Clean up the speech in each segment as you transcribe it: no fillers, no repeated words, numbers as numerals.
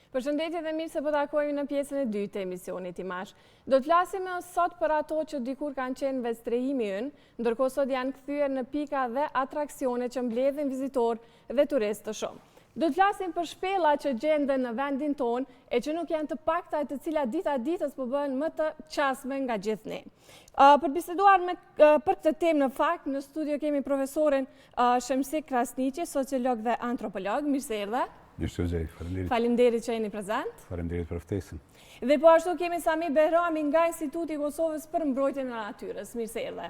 Përshëndetje dhe mirë se po takojmë në pjesën e dytë të emisionit Imazh. Do të flasim sot për ato që dikur kanë qenë vestrehimi ynë, ndërkohë sot janë kthyer në pika dhe atraksione që mbledhin vizitorë dhe turistë të shumë. Do të flasim për shpella që gjenden në vendin tonë e që nuk janë të pakta e të cilat dita ditës po bëhen më të qasme nga gjithë ne. Për biseduar për këtë temë në fakt, në studio kemi profesorin Shemsik Krasniqi, sociolog dhe antropolog. Mirë se erdhe. Faleminderit që jeni prezent. Faleminderit për ftesën. Dhe po ashtu kemi Sami Behrami nga Instituti i Kosovës për mbrojtjen e natyrës. Mirë se erdhe.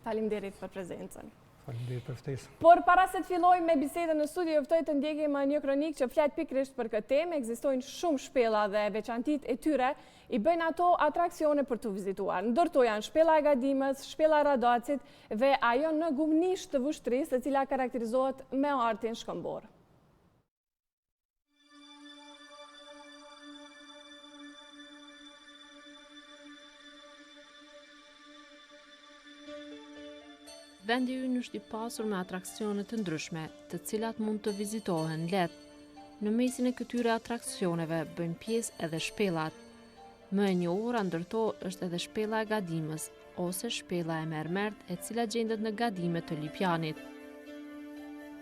Faleminderit për prezencën. Faleminderit për ftesën. Por para se të fillojmë me bisedën në studio, juftoj të ndjekim një kronikë që flet pikërisht për këtë temë. Ekzistojnë shumë shpella dhe veçantitë e tyre i bëjnë ato atraksione për të vizituar. Ndërto janë shpella e Gadimës, shpella e Radacit dhe ajo në gumnisht të Vushtrisë, e cila karakterizohet me artin shkëmbor. Vendi ynë është i pasur me atraksione të ndryshme, të cilat mund të vizitohen lehtë. Në mesin e këtyre atraksioneve bëjnë pjesë edhe shpellat. Më e njohura ndërto është edhe shpella e Gadimës, ose shpella e Mermert, e cila gjendet në Gadime të Lipjanit.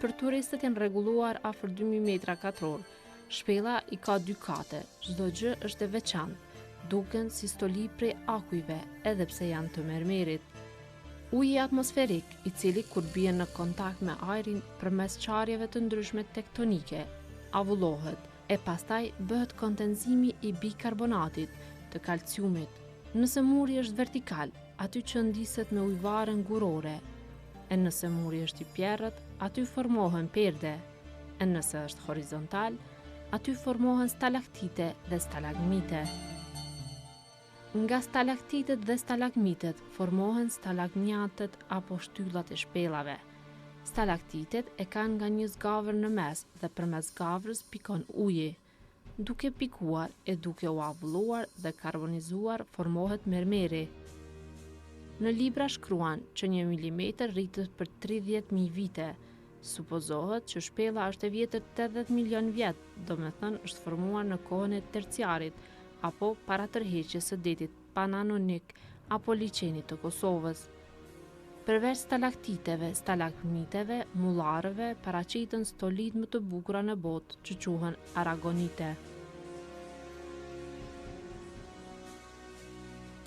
Për turistët janë rregulluar afër 2000 metra katror. Shpella i ka 2 kate, çdo gjë është e veçantë, duken si stoli prej akujve, edhe pse janë të mermerit. Uji atmosferik, i cili kur bie në kontakt me ajrin përmes qarjeve të ndryshme tektonike, avullohet e pastaj bëhet kondensimi i bikarbonatit të kalciumit. Nëse muri është vertikal, aty qëndiset me ujëvarën gurore, e nëse muri është i pjerrët, aty formohen perde, e nëse është horizontal, aty formohen stalaktite dhe stalagmite. Nga stalaktitet dhe stalagmitet formohen stalagmiatet apo shtyllat e shpellave. Stalaktitet e kanë nga një zgavër në mes dhe përmes zgavrës pikon uji. Duke pikuar e duke u avulluar dhe karbonizuar formohet mermeri. Në libra shkruan që 1 milimetër rritet për 30.000 vite. Supozohet që shpella është e vjetër 80 milion vjet, domethënë është formuar në kohën e terciarit, apo para tërheqjes së detit pananonik apo liçenit të Kosovës. Përveç stalaktiteve, stalagmiteve, mullarëve, paraqiten stolit më të bukura në botë që quhen aragonite.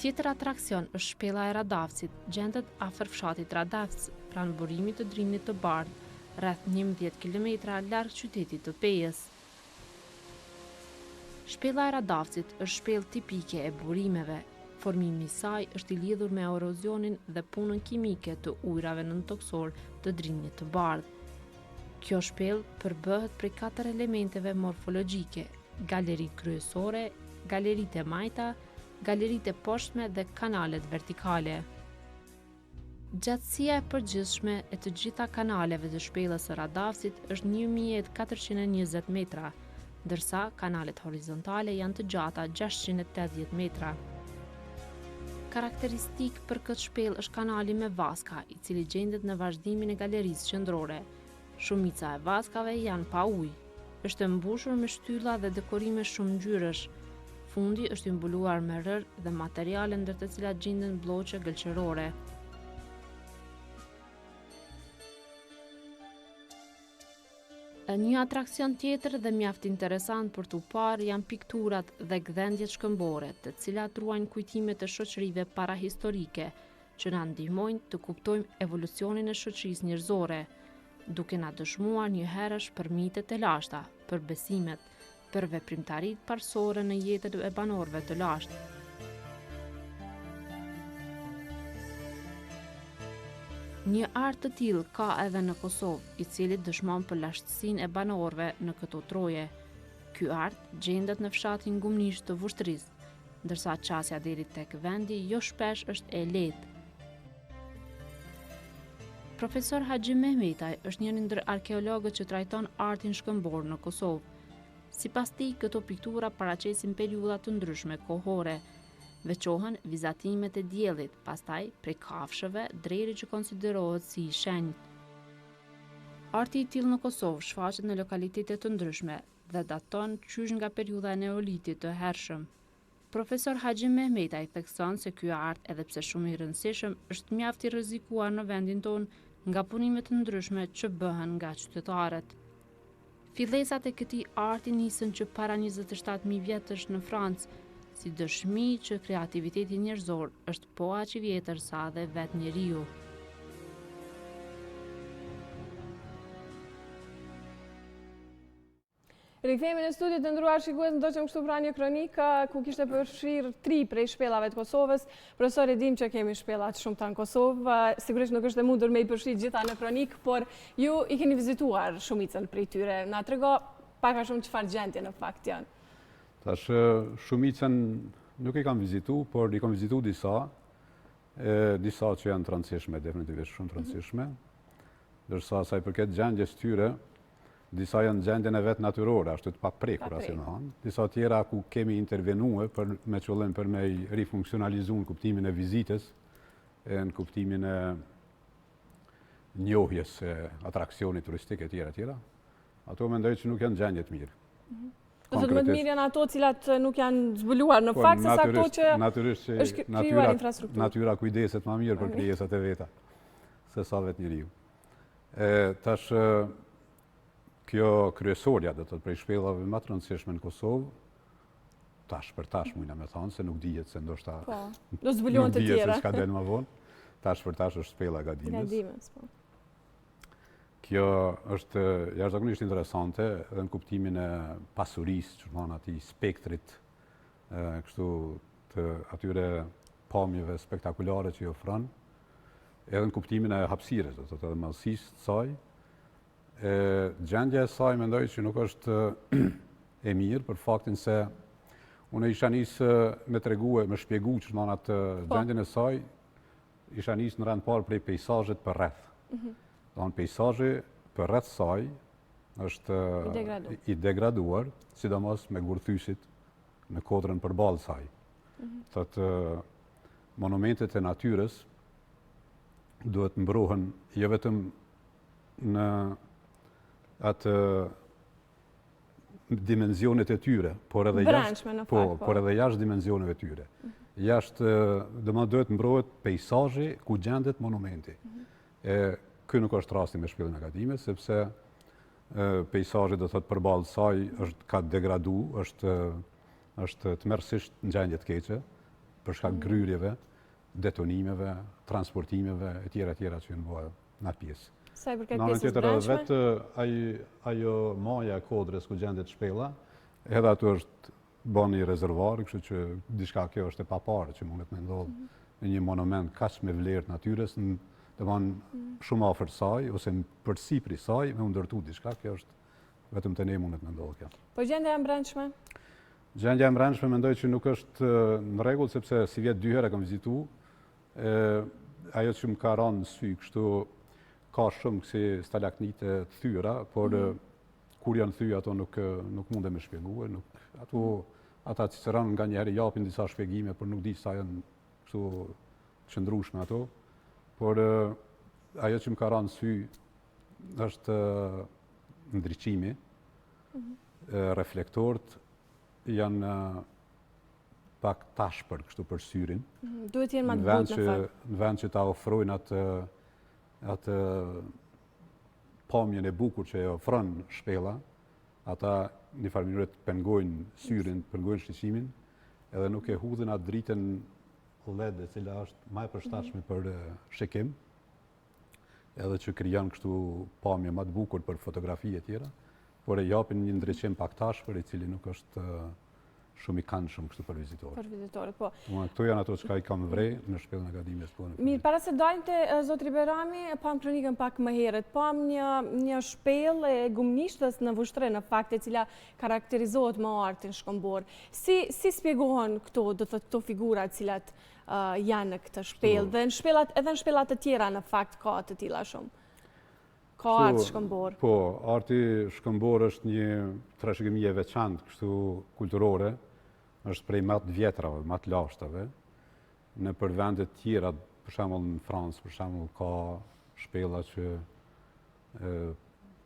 Tjetër atraksion është shpella e Radavcit, gjendet afër fshatit Radavc, pranë burimit të Drinit të Bardh, rreth 11 kilometra larg qytetit të Pejës. Shpella e Radavcit është shpellë tipike e burimeve. Formimi i saj është i lidhur me erozionin dhe punën kimike të ujrave nëntoksor të Drinit të Bardh. Kjo shpellë përbëhet prej 4 elementeve morfologjike: galeritë kryesore, galeritë e majta, galeritë e poshtme dhe kanalet vertikale. Gjatësia e përgjithshme e të gjitha kanaleve të shpellës së Radavcit është 1420 metra, ndërsa kanalet horizontale janë të gjata 680 metra. Karakteristik për këtë shpellë është kanali me vaska, i cili gjendet në vazhdimin e galerisë qendrore. Shumica e vaskave janë pa ujë. Është e mbushur me shtylla dhe dekorime shumë ngjyresh. Fundi është i mbuluar me rër dhe materiale ndër të cilat gjenden bloqe gëlqërore. Një atraksion tjetër dhe mjaft interesant për t'u parë janë pikturat dhe gdhendjet shkëmbore, të cilat ruajnë kujtimet e shoqërive parahistorike, që na ndihmojnë të kuptojmë evolucionin e shoqërisë njerëzore, duke na dëshmuar një herësh për mitet e lashta, për besimet, për veprimtaritë parsorë në jetën e banorëve të lashtë. Një art të tillë ka edhe në Kosovë, i cili dëshmon për lashtësinë e banorëve në këto troje. Ky art gjendet në fshatin gumnisht të Vushtrisë, ndërsa qasja deri tek vendi jo shpesh është e lehtë. Profesor Haxhi Mehmetaj është njëri ndër arkeologët që trajton artin shkëmbor në Kosovë. Sipas tij, këto piktura paraqesin periudha të ndryshme kohore. Veçohen vizatimet e diellit, pastaj prej kafshëve dreri që konsiderohet si i shenjtë. Arti i tillë në Kosovë shfaqet në lokalitete të ndryshme dhe daton qysh nga periudha e neolitit të hershëm. Profesor Haxhi Mehmetaj thekson se ky art, edhe pse shumë i rëndësishëm, është mjaft i rrezikuar në vendin tonë nga punime të ndryshme që bëhen nga qytetarët. Fillesat e këtij arti nisën që para 27.000 vjetësh në Francë, si dëshmi që kreativiteti njerëzor është po aq i vjetër sa dhe vetë njeriu. Rikthehemi në studio të ndruar shikues, ndoqëm kështu pra një kronik ku kishte përfshirë 3 prej shpellave të Kosovës. Profesor, e dim që kemi shpellat shumë të në Kosovë, sigurisht nuk është e mundur me i përfshirë gjitha në kronik, por ju i keni vizituar shumicën prej tyre. Na trego pak a shumë çfarë gjendje në fakt janë. Tash shumicën nuk i kam vizitu, por i kam vizitu disa që janë të rëndësishme, definitivisht shumë të rëndësishme, ndërsa sa i përket gjendjes tyre, disa janë gjendjen e vetë natyrore, ashtu të paprekura, si më thonë. Disa tjera ku kemi intervenue me qëllim për me i rifunksionalizu në kuptimin e vizitës, në kuptimin e njohjes e atraksionit turistik e tjera. Ato mendoj që nuk janë gjendje të mirë. Do të më të mirë janë ato cilat nuk janë zbuluar në fakt, se sa ato që është krijuar infrastrukturë. Natyra kujdeset më mirë për krijesat e veta, se sa vetë njeriu. Tash, kjo kryesorja, do të prej shpellave më të rëndësishme në Kosovë, tash për tash mujna me thonë, se nuk dihet se ndoshta do zbulohen të tjera. Nuk dihet se s'ka del më vonë. Tash për tash është shpella Gadimës. Kjo është jashtëzakonisht interesante edhe në kuptimin e pasurisë, që thonë atij spektrit, kështu të atyre pamjeve spektakulare që i ofron, edhe në kuptimin e hapësirës, do të thotë edhe madhësisë të saj. Gjendja e saj mendoj që nuk është e mirë për faktin se unë isha nisë me shpjegu që në atë gjendjen e saj, isha nisë në rend parë prej pejsazhet për rreth. Pejsazhi për rreth saj është i degraduar, sidomos me gurthysit në kodrën përballë saj. Thotë monumentet e natyrës duhet mbrohen jo vetëm në atë dimenzionet e tyre, por edhe jashtë dimenzioneve tyre. Jashtë, duhet mbrohet pejsazhi ku gjendet monumenti. Ky nuk është rasti me shpellën e Gadimës, sepse pejsazhi do thotë përballë saj ka degradu, është tmerrsisht në gjendje të keqe, për shkak gryrjeve, detonimeve, transportimeve e tjera që janë bërë në atë pjesë. Sa i përket pjesës brendshme? Vetë ajo maja e kodrës ku gjendet shpella, edhe aty është bën një rezervar, kështu që diçka kjo është e paparë që mundet me ndodhë në një monument kaq me vlerë natyrës, shumë afër saj ose për sipër saj me u ndërtu diçka, kjo është vetëm te ne mundet me ndodhë kjo. Po gjendja e brendshme? Gjendja e brendshme mendoj që nuk është në rregull, sepse si vjet 2 herë kam vizitu, ajo që më ka rënë sy kështu, ka shumë kësi stalaknite të thyra, por kur janë thy ato nuk munde me shpjegue. Ata që ranë nga njëherë japin disa shpjegime, por nuk di sa janë kështu qëndrueshme ato. Por ajo që më ka rënë sy është ndriçimi, reflektorët janë pak tashpër kështu për syrin. Duhet jenë më të butë në fakt. Në vend që ta ofrojnë atë pamjen e bukur që e ofron shpella, ata një farë mënyrë të pengojnë syrin, pengojnë shqetësimin, edhe nuk e hudhin atë dritën LED e cila është më e përshtatshme për shikim, edhe që krijon kështu pamje më të bukur për fotografi e tjera, por e japin një ndriçim pak tashpër, i cili nuk është shumë i këndshëm kështu për vizitorët. Për vizitorët, po. Këto janë ato që i kam vrej në shpellën e Gadimës. Mirë, para se dalim te zotri Berami, pam kronikën pak më herët, pam një shpellë e gumnishtës në Vushtre, në fakt, e cila karakterizohet me artin shkombor. Si spjegohen këto, do të thotë, figura cilat janë në këtë shpellë, dhe edhe në shpellat të tjera në fakt ka të tilla shumë? Ka art shkombor? Po, arti shkombor është një trashëgimi e veçantë kështu kulturore, është prej më të vjetrave, më të lashtave. Në për vende të tjera, për shembull në Francë, për shembull ka shpella që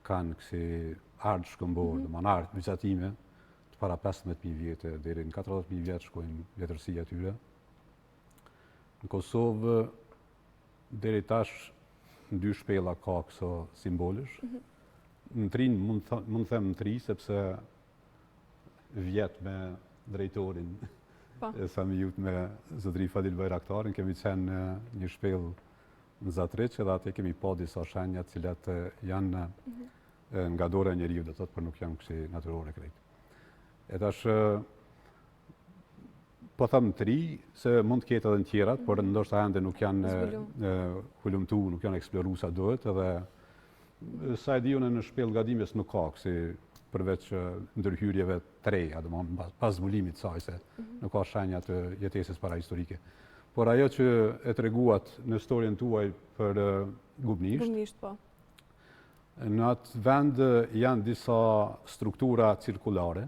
kanë kësi ardë shkëmbor, dhe manë ardë vizatime, të para 15.000 vjetë, deri në 40.000 vjetë shkojnë vjetërsi atyre. Në Kosovë, deri tash, në 2 shpella ka këso simbolish. Në trinë, mund të them në 3, sepse vjetë me drejtorin, sa mi jut me zotëri Fadil Bajraktarin, kemi qenë një shpellë në Zatriq, edhe atë kemi pa disa shenjat cilat janë nga dora e njeriu, do thotë, për nuk janë kësi natyrore krejt. E tash, po them 3, se mund të ketë edhe në tjerat, por ndoshta ende nuk janë hulumtu, nuk janë eksploru sa duhet, edhe sa e di unë në shpellë gadimes nuk ka kësi përveç ndërhyrjeve të reja, pas zbulimit saj, se nuk ka shenja të jetesës parahistorike. Por ajo që e treguat në storien tuaj për Gubnisht, në atë vend janë disa struktura cirkulare,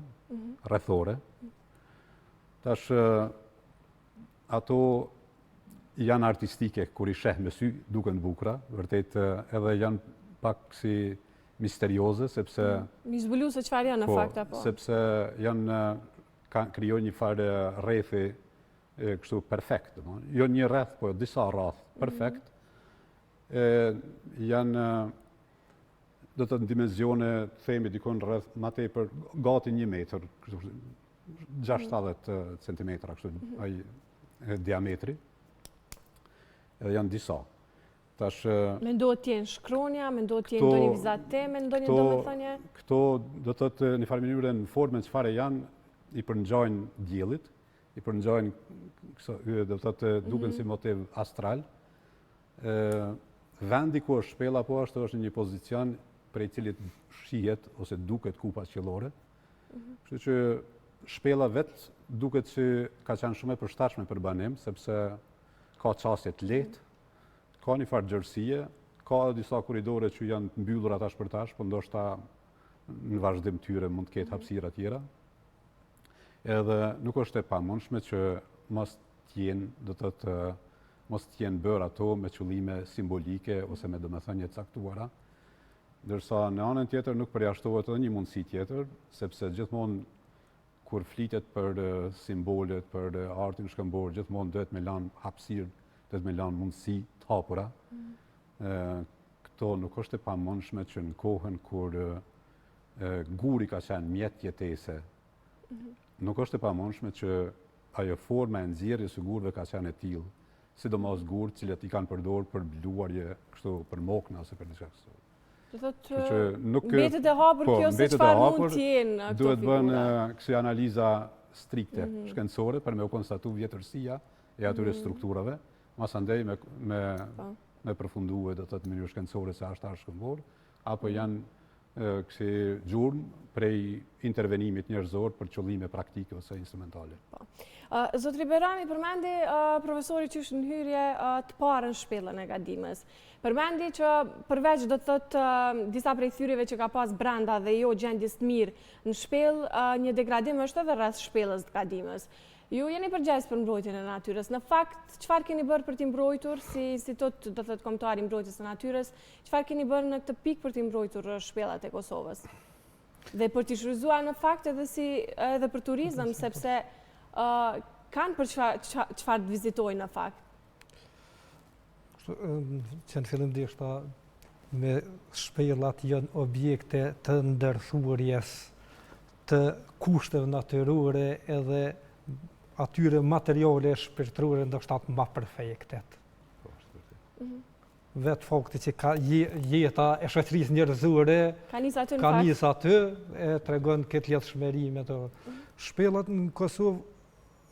rrethore. Tash, ato janë artistike, kur i sheh me sy, duken bukra, vërtet edhe janë pak si misterioze, sepse... Mi zbulu se qëfar janë në fakta, po? Sepse janë, krijojnë një farë rrethi kështu perfekt. Jo një rreth, po disa rreth perfekt. Janë, do të në dimensione, themi dikon rreth, ma tepër, gati 1 metër, 60 centimetra, kështu diametri. Edhe janë disa. Mendohet t'jenë shkronja, mendohet t'jenë do një vizateme, do një do me thënje? Këto do të të një farë mënyrë në formën që fare janë, i përngjajnë diellit, i përngjajnë, do të të duken si motiv astral. Vendi ku është shpella po është një pozicion prej cilit shihet ose duket kupa qiellore. Kështu që shpella vetë duket që ka qenë shumë e përshtatshme për banim, sepse ka qasje të lehtë, ka një farë gjërësie, ka disa koridore që janë të mbyllur atash për tash, por ndoshta në vazhdim tyre mund të ketë hapësira tjera. Edhe nuk është e pamundshme që mos t'jenë, do të të mos t'jenë bërë ato me qëllime simbolike ose me domethënie të caktuara, ndërsa në anën tjetër nuk përjashtohet edhe një mundësi tjetër, sepse gjithmonë kur flitet për simbolet, për artin shkëmbor, gjithmonë duhet me lanë hapësirë, duhet me lanë mundësi të hapura. Këto nuk është e pamundshme që në kohën kur guri ka qenë mjet jetese, nuk është e pamundshme që ajo forma e nxjerrjes së gurëve ka qenë e tillë, sidomos gurë cilët i kanë përdorur për bluarje, kështu për mokna ose për diçka kështu. Do thotë mbetet e hapur kjo se çfarë mund të jenë ato figura. Duhet bën kësi analiza strikte shkencore për me u konstatu vjetërsia e atyre strukturave, masandej me përfundue do të të mënyrë shkencore se është artë shkëmbor, apo janë kësi gjurmë prej intervenimit njerëzor për qëllime praktike ose instrumentale. Zotri Berami përmendi profesori që është në hyrje të parën shpellën e Gadimës. Përmendi që përveç do të thotë disa prej thyrjeve që ka pas brenda dhe jo gjendjes të mirë në shpellë, një degradim është edhe rreth shpellës të Gadimës. Ju jeni përgjegjës për mbrojtjen e natyrës. Në fakt, çfarë keni bërë për t'i mbrojtur, si tot do thotë kombëtari i mbrojtjes së natyrës, çfarë keni bërë në këtë pikë për t'i mbrojtur shpellat e Kosovës? Dhe për t'i shfrytzuar në fakt edhe për turizëm, sepse kanë për çfarë të vizitojnë në fakt. Që në fillim dishta me shpellat janë objekte të ndërthurjes të kushteve natyrore edhe atyre materiale shpirtërore ndoshta më perfektet. Vetë fakti që ka jeta e shoqërisë njerëzore ka nis aty e tregon këtë lidhshmëri me to. Shpellat në Kosovë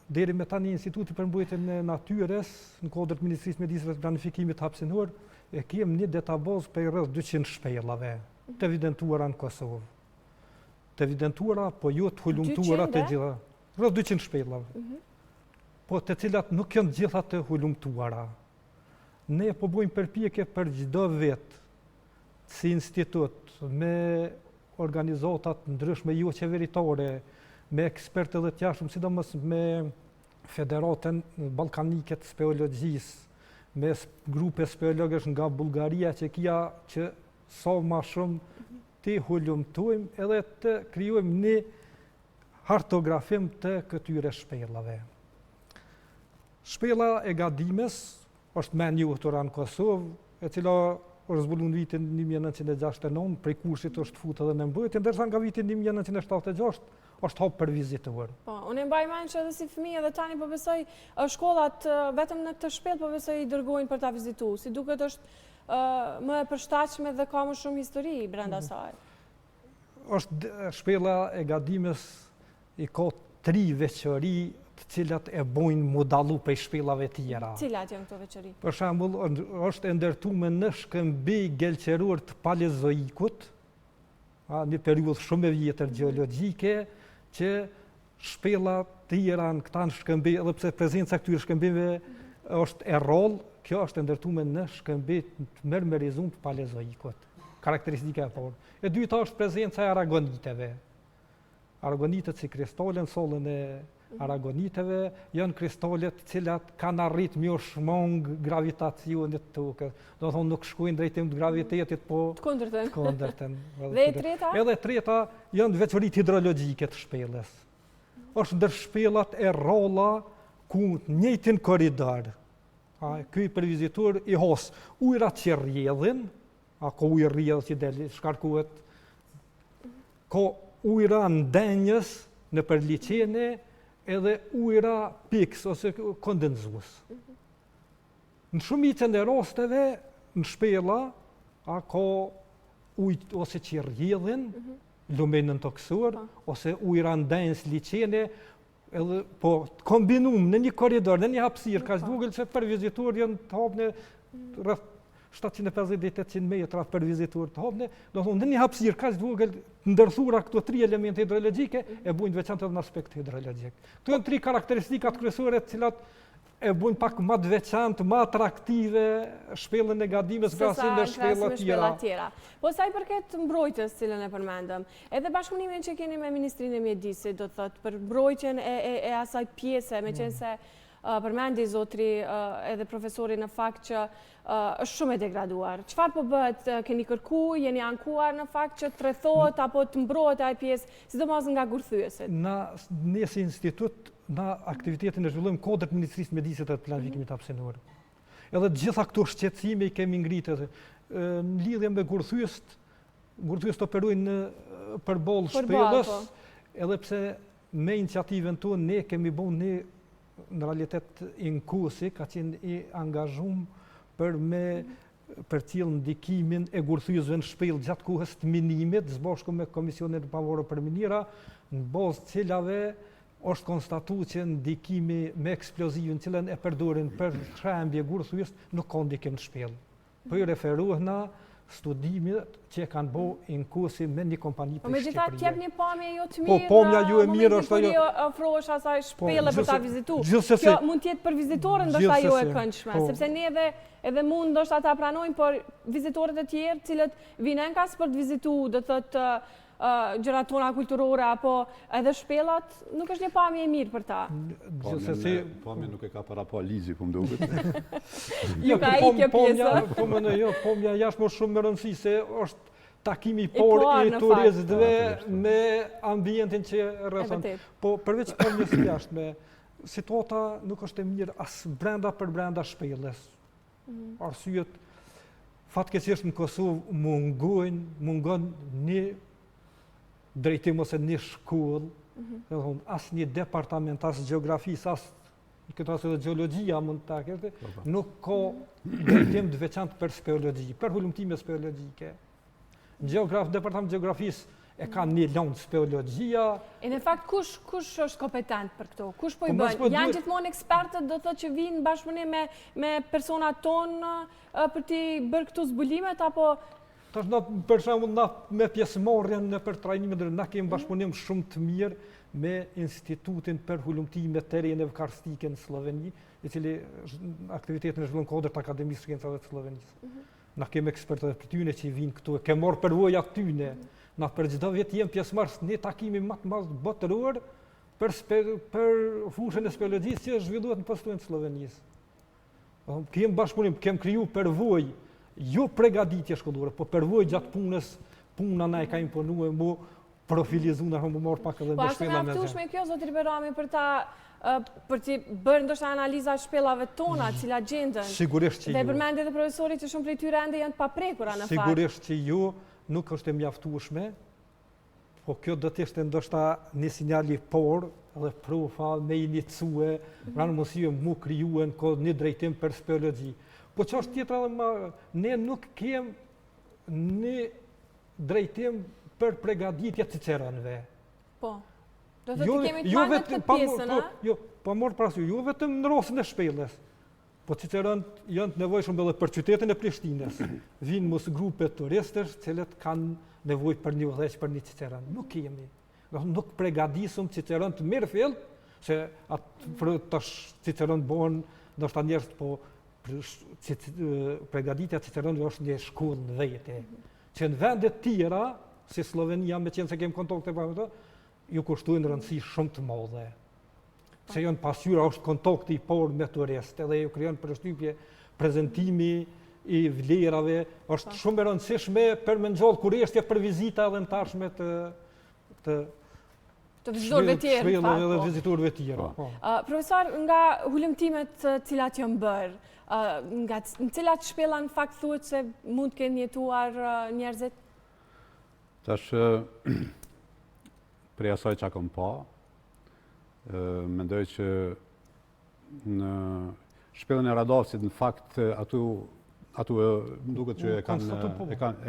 deri me tani Instituti për Mbrojtjen e Natyrës në kuadër të Ministrisë së Mjediseve të Planifikimit hapësinor e kemi një databazë për rreth 200 shpellave të evidentuara në Kosovë. Të evidentuara, po jo të hulumtuara të gjitha. Rreth 200 shpellave. Po të cilat nuk janë gjitha të hulumtuara. Ne po bëjmë përpjekje për çdo vit si institut me organizatat ndryshme jo qeveritare, me ekspertë edhe të jashtëm, sidomos me Federatën Ballkanike të Speologjisë, me grupe speologësh nga Bullgaria, Çekia, që sa më shumë të hulumtojmë edhe të krijojmë një hartografim të këtyre shpellave. Shpella e Gadimes është më e njohur në Kosovë, e cila është zbuluar në vitin 1969, prej kushtit është futur edhe në mbrojtje, ndërsa nga viti 1976 është hap për vizitor. Po, unë mbaj mend që edhe si fëmijë edhe tani po besoj shkollat vetëm në këtë shpellë po besoj i dërgojnë për ta vizituar, si duket është më e përshtatshme dhe ka më shumë histori brenda saj. Është shpella e Gadimes i ka 3 veçori të cilat e bojnë mu dallu prej shpellave tjera. Cilat janë këto veçori? Për shembull, është e ndërtuar në shkëmbej gjelqëror të Palezoikut, një periudhë shumë e vjetër gjeologjike, që shpella të tjera në këta në shkëmbej, edhe pse prezenca këtyre shkëmbejve është e rrollë, kjo është e ndërtuar në shkëmbej të mermerizum të Palezoikut. Karakteristika e parë. E dyta është prezenca e aragoniteve. Aragonitet si kristale në sollën e aragoniteve janë kristale të cilat kanë arrit më shmang gravitacionit të tokës. Do të thonë nuk shkojnë drejtim të gravitetit, po të kundërtën. Dhe e treta? Edhe e treta janë veçoritë hidrologjike të shpellës. Është ndër shpellat e rrolla ku në njëjtin korridor. Ky për vizitor i has ujërat që rrjedhin, ka ujë rrjedh që del, shkarkohet, ka ujëra ndenjës në përliqene, edhe ujëra piks ose kondenzues. Në shumicën e rasteve në shpella ka ujë ose që rrjedhin, lumenën toksor, ose ujëra ndenjës liqene, edhe po kombinum në një korridor, në një hapësirë kaq vogël që për vizitor janë të hapne rreth 750-800 metra për vizitor të hapne, do thonë në një hapësirë kaq vogël ndërthura këto 3 elemente hidrologjike e bujnë veçantë edhe në aspekt hidrologjik. Këto janë 3 karakteristikat kryesore të cilat e bujnë pak më të veçantë, më atraktive shpellën e Gadimes krahasim me shpella tjera. Po sa i përket mbrojtjes, cilën e përmendëm, edhe bashkëpunimin që keni me Ministrinë e Mjedisit, do të thotë për mbrojtjen e asaj pjese, meqense përmendi zotri edhe profesori në fakt që është shumë e degraduar. Çfarë po bëhet? Keni kërkuar, jeni ankuar në fakt që të rrethohet apo të mbrohet ai pjesë, sidomos nga gurthyesit? Ne si institut, na aktivitetin e zhvillojmë kodrat Ministrisë Mjedisit të planifikimit hapësinor. Edhe të gjitha këto shqetësime i kemi ngritur. Në lidhje me gurthyesit operojnë në përballë shpellës, edhe pse me iniciativën tonë ne kemi bën në realitet inkusi, ka qenë i angazhum për cilë ndikimin e gurthyesve në shpellë gjatë kohës të minimit, zbashku me Komisionin Pavarur për Minera, në bazë cilave është konstatuar që ndikimi me eksplozivin cilën e përdorin për shembje gurthyes nuk ka ndikim në shpellë. Po i referohna studimet që kanë bërë inkusi me një kompani për Shqipëria. Megjithatë jep një pamje jo të mirë. Po pamja ju e mirë është ajo. Ofrohesh asaj shpellë për ta vizituar. Kjo mund të jetë për vizitorën ndoshta jo e këndshme, sepse ne edhe mund ndoshta ta pranojmë, por vizitorët e tjerë, cilët vinë ankas për të vizituar, do thotë gjërat tona kulturore apo edhe shpellat, nuk është një pamje e mirë për ta. Pamje nuk e ka para pa lizi, po më duket. Ju ka ikë pjesa. Pamja jashtë më shumë më rëndësi se është takimi i parë i turistëve me ambientin që rrethon. Po përveç pamjes jashtme, situata nuk është e mirë as brenda për brenda shpellës. Arsyet fatkeqësisht në Kosovë mungon një drejtim ose një shkollë, as një departament, as gjeografisë, as këtë asë dhe gjeologjia mund të ketë, nuk ka drejtim të veçantë për speologji, për hulumtime speologjike. Departament gjeografisë e ka një lanë speologjia. E në fakt, kush është kompetent për këto? Kush po i bënë? Janë gjithmonë ekspertët do të që vinë bashkëpunim me personat tonë për t'i bërë këtu zbulimet, apo... Tash për shembull me pjesëmarrjen në për trajnimin na kemi bashkëpunim shumë të mirë me Institutin për Hulumtime Terreneve Karstike në Sloveni, i cili aktivitetin e zhvillon kodrat Akademisë së Shkencave të Slovenisë. Na kemi ekspertë për tyne që vinë këtu, ke marrë përvojë atyne. Na për çdo vit jemi pjesëmarrës në takimi më të madh botëror për fushën e speologjisë që zhvillohet në postuën e Slovenisë. Kemi bashkëpunim, kemi kriju përvojë jo përgatitje shkollore, po përvojë gjatë punës puna na e ka imponu e mu profilizu në më marrë pak edhe Po me ashtu me shpela me aftushme kjo, zotri Berami, për të bërë ndoshta analiza shpellave tona, cilat gjendën. Sigurisht që Dhe përmendit dhe profesorit që shumë prej tyre ende janë të paprekura në fakt. Sigurisht që ju nuk është e mjaftueshme, po kjo do të ishte ndoshta një sinjal i por dhe profa me inicue, pranë mësime mu krijuan kod një drejtim për speleologji. Po ç'është tjetra edhe më, ne nuk kem një drejtim për përgatitje të Ciceronëve. Po. Do të kemi të marrë këtë pjesën, a? Jo, po morë parasysh, jo vetëm në rrosën e Shpellës. Po Ciceronët janë të nevojshëm edhe për qytetin e Prishtinës. Vinë mos grupe turistësh, cilët kanë nevojë për një udhëheq për një Ciceron. Nuk kemi. Nuk përgatisëm Ciceron të mirë fill, se atë tash Ciceron bëhen ndoshta njerëz, po përgatitja Ciceronëve është një shkollë në vetë. Që në vende të tjera, si Slovenia, me qenë se kemë kontakte me ato, ju kushtojnë rëndësi shumë të madhe. Se janë pasqyra është kontakti i parë me turistë, edhe ju krijon përshtypje prezantimi i vlerave, është shumë e rëndësishme për me ngjall kurreshtje për vizita edhe në tashme të vizitorëve tjerë, edhe vizitorëve tjerë. Profesor, nga hulumtimet të cilat janë bërë, në cilat shpella në fakt thuhet se mund të kenë jetuar njerëzit? Tash, prej asaj që kam pa, mendoj që në shpellën e Radovcit në fakt atu duket që e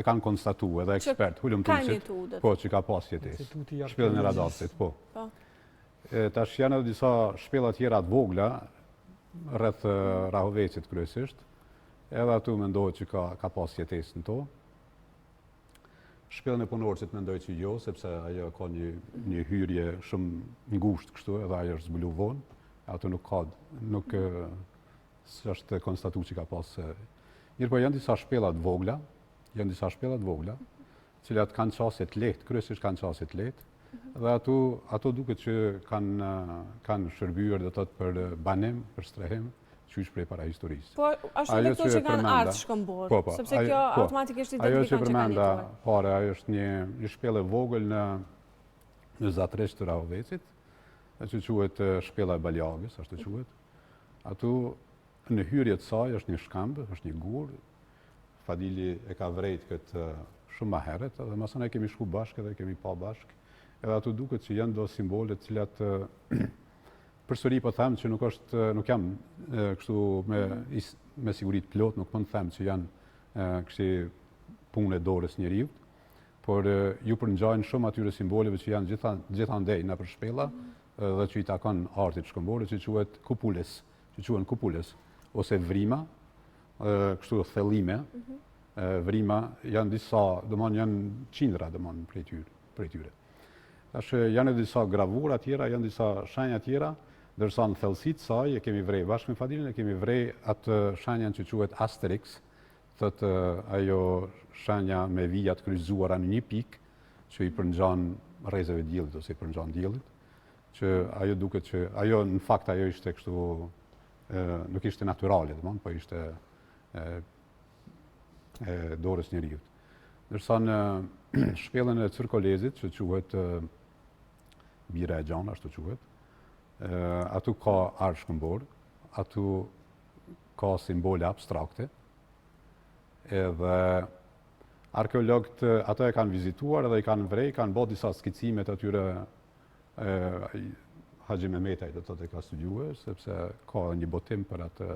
kanë konstatu edhe ekspert, hulumtuesit, po që ka pas jetesë. Shpellën e Radovcit, po. Tash janë edhe disa shpella tjera të vogla rreth Rahovecit kryesisht, edhe atu mendohet që ka pas jetesë në to. Shpellën e Punorcit mendoj që jo, sepse ajo ka një hyrje shumë ngushtë kështu, edhe ajo është zbulu vonë, ato nuk është konstatu që ka pas. Mirë po janë disa shpella të vogla, cilat kanë qasje të lehtë, kryesisht kanë qasje të lehtë, dhe ato duket që kanë shërbyer do të thotë për banim, për strehim, qysh prej para historisë. Po, ashtu dhe këto që kanë ardhë shkëmbor, sepse kjo automatikisht identifikan që kanë jetuar. Ajo që përmenda pare, ajo është një shpellë vogël në zatresht të Rahovecit, që quhet shpella e Baljagës, ashtu quhet. Atu në hyrje të saj është një shkambë, është një gurë. Fadili e ka vrejt këtë shumë ma herët, dhe masën e kemi shku bashkë edhe kemi pa bashkë. Edhe atu duket që janë do simbole të cilat përsëri po them që nuk jam kështu me siguri të plot, nuk mund të them që janë kështu punë e dorës njeriut, por ju përngjajnë shumë atyre simboleve që janë gjithandej nëpër shpella dhe që i takon artit shkëmbore, që quhet kupules, ose vrima, kështu thellime. Vrima janë disa, domthonjë janë qindra domthonjë prej tyre. Tash janë edhe disa gravura tjera, janë disa shenja tjera. Ndërsa në thellësitë saj e kemi vrej bashkë me Fadilin, e kemi vrej atë shenjën që quhet Asterix, thotë ajo shenja me vijat kryqëzuara në një pikë që i përngjan rrezeve të diellit ose i përngjan diellit, që ajo duket që ajo në fakt ajo ishte kështu nuk ishte natyrale, domthon, po ishte e dorës njeriut. Ndërsa në shpellën e Cirkolezit që quhet Bira e Gjana, ashtu quhet, atu ka ardh shkëmbor, atu ka simbole abstrakte, edhe arkeologët ato e kanë vizituar edhe i kanë vrej, kanë bërë disa skicimet atyre Haxhi Mehmetaj do të ka studiuar, sepse ka një botim për atë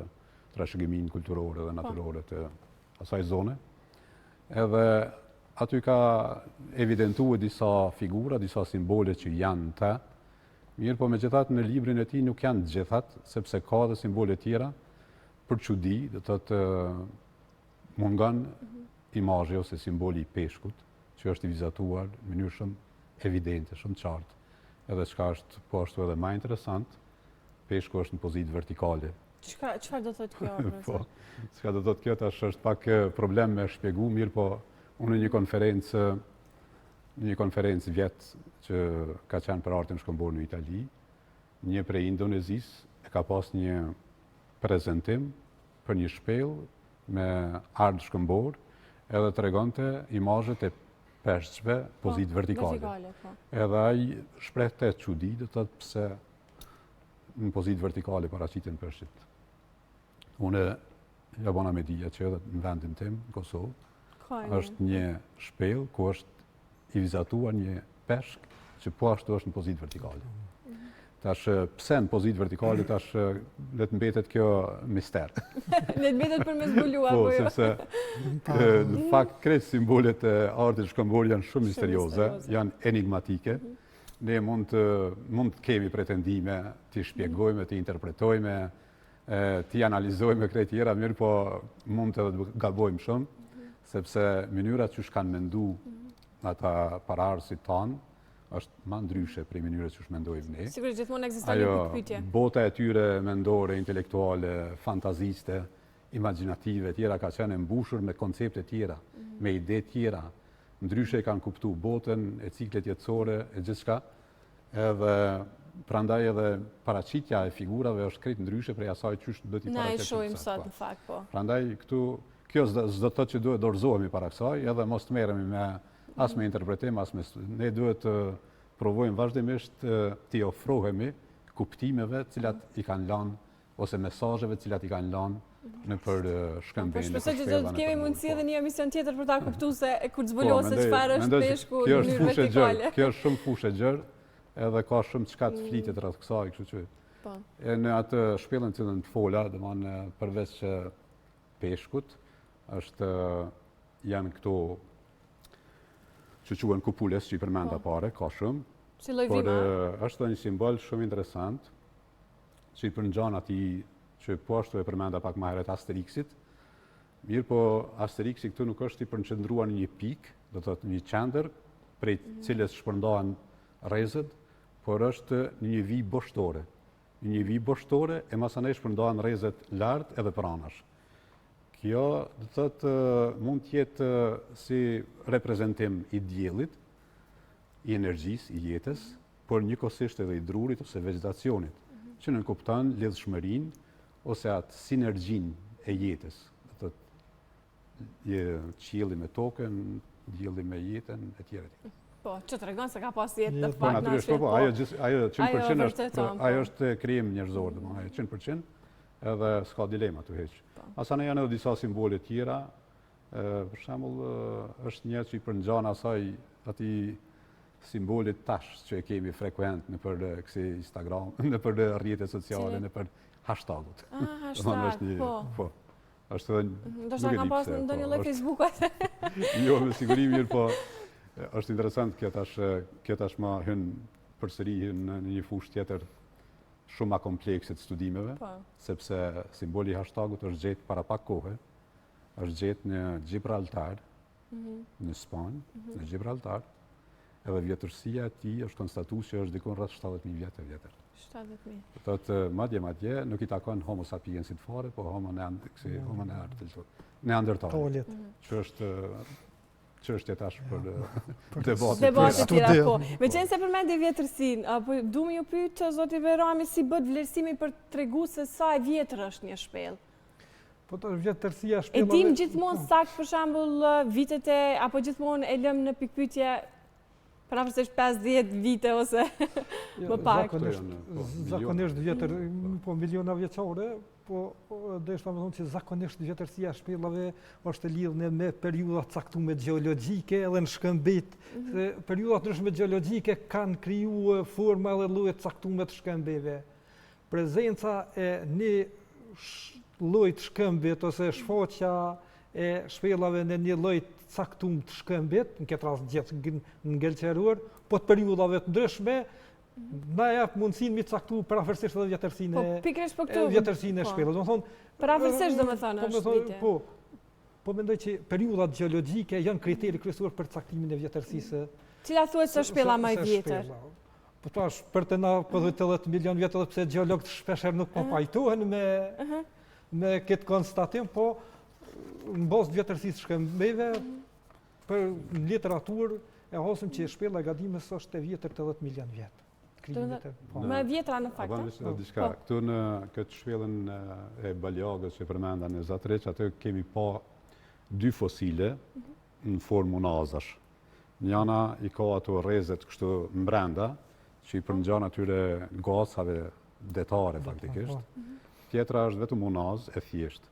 trashëgiminë kulturore dhe natyrore të asaj zone. Edhe aty ka evidentuar disa figura, disa simbole që janë të. Mirë, po megjithatë në librin e tij nuk janë të gjithat, sepse ka dhe simbole tjera për çudi, do të thotë mungon imazhi ose simboli i peshkut, që është i vizatuar në mënyrë shumë evidente, shumë qartë. Edhe çka është po ashtu edhe më interesant, peshku është në pozitë vertikale. Çfarë do thotë kjo? Po, çka do thotë kjo tash është pak problem me shpjegu, mirë, po unë në një konferencë vjet që ka qenë për artin shkëmbor në Itali, një prej Indonezisë e ka pas një prezantim për një shpellë me ardh shkëmbor, edhe tregonte imazhet e peshqve pozitë vertikale. Edhe ai shpreh të çudi, do të thotë pse në pozitë vertikale paraqiten peshqit. Unë ja bona me dija që edhe në vendin tim, në Kosovë, është një shpellë ku është i vizatuar një peshk që po ashtu është në pozitë vertikale. Tash pse në pozitë vertikale tash le të mbetet kjo mister. Le të mbetet për me zbuluar po jo. Sepse në fakt krejt simbolet e artit shkëmbor janë shumë misterioze, janë enigmatike. Ne mund të kemi pretendime, t'i shpjegojme, t'i interpretojme, t'i analizojme krejt tjera, mirë po mund të gabojmë shumë, sepse mënyrat që kanë mendu ata paraardhësit tanë, është ma ndryshe prej mënyrës që mendojmë ne. Sigurisht gjithmonë ekziston një pikpyetje. Bota e tyre mendore, intelektuale, fantaziste, imagjinative tjera ka qenë mbushur me koncepte tjera, me ide tjera. Ndryshe kanë kuptu botën, e ciklet jetësore, e gjithçka. Edhe prandaj edhe paraqitja e figurave është krejt ndryshe prej asaj çysh do t'i paraqitemi. Na e shohim sot në fakt po. Prandaj këtu kjo s'do të thotë që duhet dorëzohemi para kësaj, edhe mos të merremi me as me interpretim, as me ne duhet të provojmë vazhdimisht t'i ofrohemi kuptimeve të cilat i kanë lënë ose mesazheve të cilat i kanë lënë në për shkëmbejnë. Shpresoj që do të kemi mundësi edhe një emision tjetër për ta kuptuar se kur zbulohet se çfarë është peshku në mënyrë vertikale. Kjo është shumë fushë gjerë, edhe ka shumë çka të flitet rreth kësaj, kështu që. Po. Në atë shpellën që të fola, domethënë përveç peshkut, janë këto që quhen kupules, që i përmenda pare, ka shumë. Si lloj vima? Por është një simbol shumë interesant, që i përngjan atij që po ashtu e përmenda pak më herët Asterixit. Mirë po Asterixi këtu nuk është i përqendruar në një pikë, do të thotë një qendër prej cilës shpërndahen rrezet, por është në një vijë boshtore. Në një vijë boshtore e masanej shpërndahen rrezet lart edhe pranash. Kjo do të thotë mund të jetë si reprezentim i diellit, i energjisë, i jetës, por njëkohësisht edhe i drurit ose vegetacionit, që nënkupton lidhshmërinë ose atë sinergjinë e jetës. Do të thotë qielli me tokën, dielli me jetën etj. Po, që tregon se ka pas jetë në fakt në ashtu. Po, ajo 100% ajo është krijim njerëzor, domethënë ajo 100%. Edhe s'ka dilema të heq. Asane janë edhe disa simbole tjera, për shembull është një që i përngjan asaj atij simbolit tash që e kemi frekuent në për kësi Instagram, në për rrjetet sociale, në për hashtagut. Hashtag, po. Është edhe ndoshta kam pas në ndonjë lloj Facebooku atë. Jo, me siguri mirë, po është interesant kjo tash ma hyn përsëri në një fushë tjetër shumë ma komplekse të studimeve, sepse simboli i hashtagut është gjetë para pak kohë, është gjetë në Gibraltar, në Spanjë, në Gibraltar, edhe vjetërsia e tij është konstatuar që është diku rreth 70.000 vjet e vjetër. 70.000. Thotë madje nuk i takon Homo sapiensit fare, po Homo neandertal. Që është çështje tash për debatë të tjera, po. Meqense përmendi vjetërsinë, apo duam ju pyet zoti Verami si bëhet vlerësimi për t'treguar se sa e vjetër është një shpellë? Po të vjetërsia shpellave. E dim gjithmonë sakt për shembull vitet e apo gjithmonë e lëm në pikpyetje pavarësisht 50 vite ose më pak. Zakonisht vjetër, po miliona vjeçare, po deshta më thonë që zakonisht vjetërsia e shpellave është e lidhur me periudha të caktuara gjeologjike edhe në shkëmbet. Se periudha të ndryshme gjeologjike kanë krijuar forma dhe lloje të caktuara të shkëmbeve. Prezenca e një lloj të shkëmbet ose shfaqja e shpellave në një lloj të caktuar të shkëmbet, në këtë rast gjithë ngelçeruar, po të periudhave të ndryshme, na jap mundësinë mi caktu parafërsisht edhe vjetërsinë e shpellës. Domethënë parafërsisht domethënë është. Po mendoj që periudhat gjeologjike janë kriteri kryesor për caktimin e vjetërsisë. Cila thuhet se shpella më e vjetër? Po tash për të na po 80 milion vjet edhe pse gjeologët shpeshherë nuk po pajtohen me këtë konstatim, po në bazë të vjetërsisë shkëmbeve për literaturë e hosim që shpella e Gadimës është e vjetër 80 milion vjet. Më vjetra në fakt. Këtu në këtë shpellën e Baljagës që përmenda në Zatreq, atë kemi pa 2 fosile në formë unazash. Njana i ka ato rrezet kështu mbrenda, që i përngjan atyre gacave detare faktikisht. Tjetra është vetëm unaz e thjesht.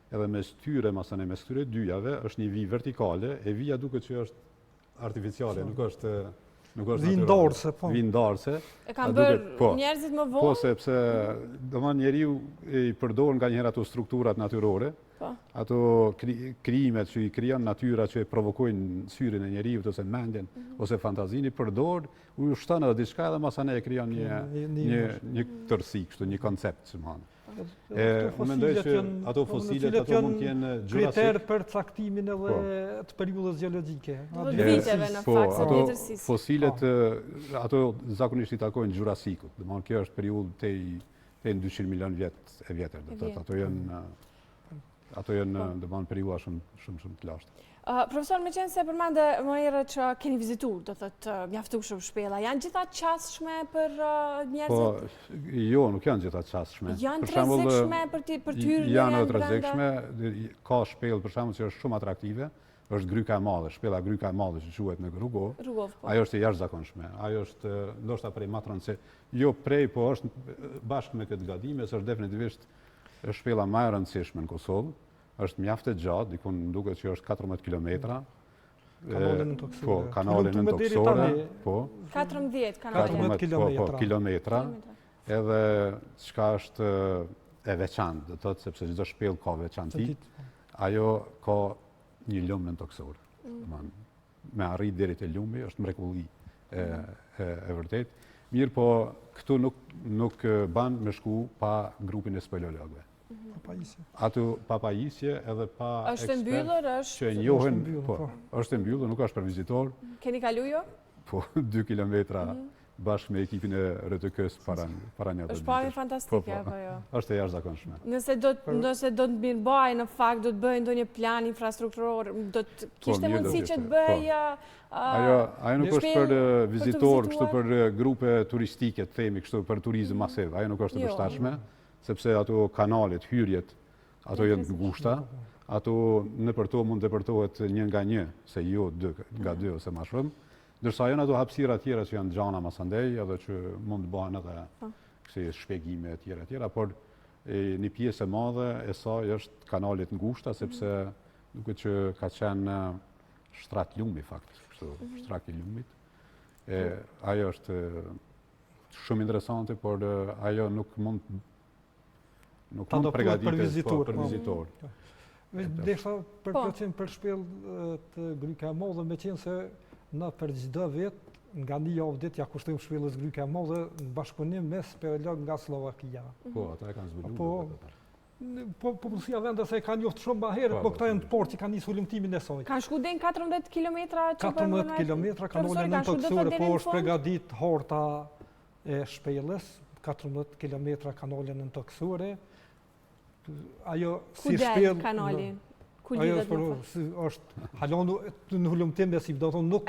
Edhe mes këtyre dyjave është një vi vertikale, e vija duket që është artificiale, nuk është vindarse, po. Vindarse. E kanë bërë njerëzit më vonë? Po, sepse njeriu i përdor nga njëherë ato strukturat natyrore, ato krijimet që i krijon natyra që e provokojnë syrin e njeriut ose mendjen ose fantazinë, i përdor, u shton edhe diçka edhe masane e krijon një tërsi, kështu një koncept që më unë mendoj që ato fosilet ato mund të jenë kriter për caktimin edhe të periudhës gjeologjike. Viteve në fakt se vjetërsisë. Fosilet ato zakonisht i takojnë Jurasikut. Domethënë kjo është periudhë tej 200 milion vjet e vjetër, do të thotë ato janë domethënë periudha shumë të lashta. Profesor, me qenë se përmende më herët që keni vizituar, do thotë mjaftueshëm Shpella, janë gjitha qasshme për njerëzit? Po, jo, nuk janë gjitha qasshme. Janë të rrezikshme për t'hyrë? Janë të rrezikshme, ka shpellë për shembull që është shumë atraktive, është gryka e madhe, shpella gryka e madhe që quhet në Rugov. Ajo është e jashtëzakonshme. Ajo është ndoshta prej matronse, jo prej, po është bashkë me këtë gadime, është definitivisht shpella më e rëndësishme në Kosovë. Është mjaft e gjatë, dikun duket që është 14 kilometra. Kanalin në toksore. Po, kanalin në toksore. Po. 14 kilometra. Edhe çka është e veçantë, do thotë sepse çdo shpellë ka veçanti. Ajo ka një lumë në toksore. Me arrit deri te lumi është mrekulli e vërtet. Mirë, po këtu nuk ban me shku pa grupin e speleologëve. Ato papajisje edhe pa ekspert që njohin, është e mbyllur, nuk është për vizitor. Keni kalu jo? Po, 2 kilometra bashkë me ekipin e RTK-s para një atë. Është pamje fantastike, apo jo? Është e jashtëzakonshme. Nëse do të mirëbaj në fakt, do të bëjë ndonjë plan infrastrukturor, do të kishte mundësi që të bëjë Ajo nuk është për vizitor, kështu për grupe turistike, të themi, kështu për turizëm masiv. Ajo nuk është e përshtatshme. Sepse ato kanalet, hyrjet, ato janë të ngushta, ato nëpër to mund të depërtohet një nga një, se jo nga dy ose më shumë, ndërsa janë ato hapësira tjera që janë gjana masandej, edhe që mund të bëhen edhe shpjegime tjera, por një pjesë e madhe e saj është kanalet ngushta, sepse duket që ka qenë shtrat lumi fakt, shtrat i lumit. Ajo është shumë interesante, por ajo nuk mund për vizitor. Desha për shpellë të gryka e madhe, me qenë se na për çdo vit nga një javë ditë ja kushtojmë shpellës gryka e madhe në bashkëpunim me speleolog nga Slovakia. Po, ata e kanë zbuluar. Po punësia vendas e kanë njoftë shumë më herët, po këta janë të parë që kanë nisur hulumtimin e saj. Kanë shku deri 14 kilometra që 14 kilometra kanalin në toksore, po është përgatit harta e shpellës, 14 kilometra kanalin në toksore. Ajo si shpellë kanalin. Ajo është halonu në hulumtim e si do thonë nuk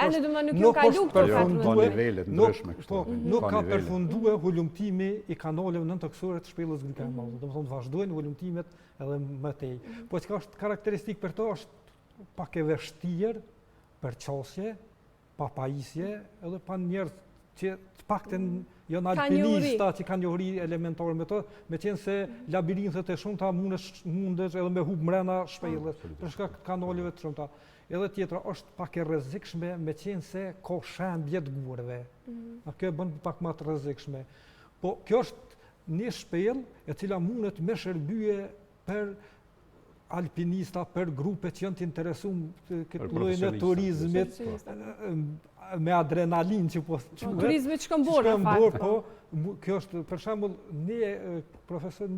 ka përfunduar hulumtimi i kanaleve nën toksore të shpellës gryka e madhe. Do thonë vazhdojnë hulumtimet edhe më tej. Po çka është karakteristik për to është pak e vështirë për qasje, pa pajisje, edhe pa njerëz që të paktën janë alpinista që kanë njohuri elementare me to, me qenë se labirintet e shumta mundesh edhe me hub mrena shpellës, për shkak të kanaleve të shumta. Edhe tjetra është pak e rrezikshme, me qenë se ka shembje të gurëve. Kjo bën pak më të rrezikshme. Po kjo është një shpellë e cila mundet me shërbye për alpinista, për grupe që janë të interesuar këtë llojin e turizmit me adrenalinë që po quhet. Turizmit shkëmbor në fakt. Po, kjo është për shembull ne profesor